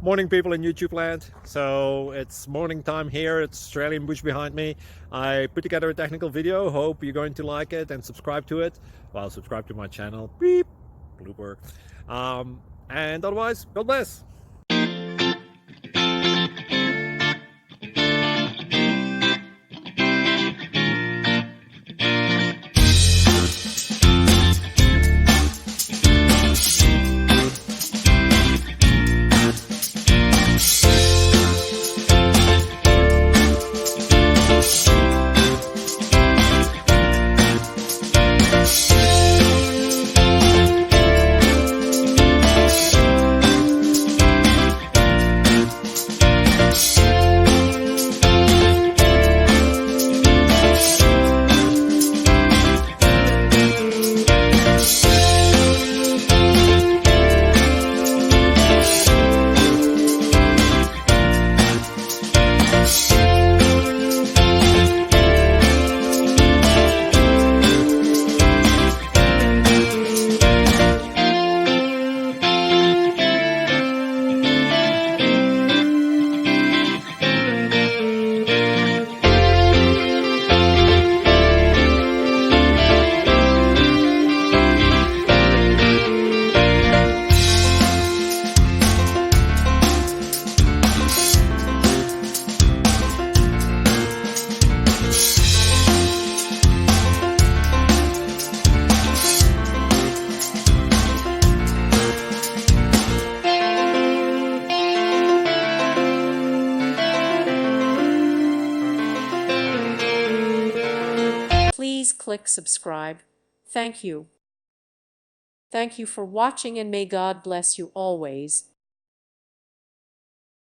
Morning, people in YouTube land. So it's morning time here. It's Australian bush behind me. I put together a technical video. Hope you're going to like it and subscribe to it. Well, subscribe to my channel. Beep, blooper. And otherwise, God bless. Please click subscribe. Thank you. Thank you for watching, and may God bless you always.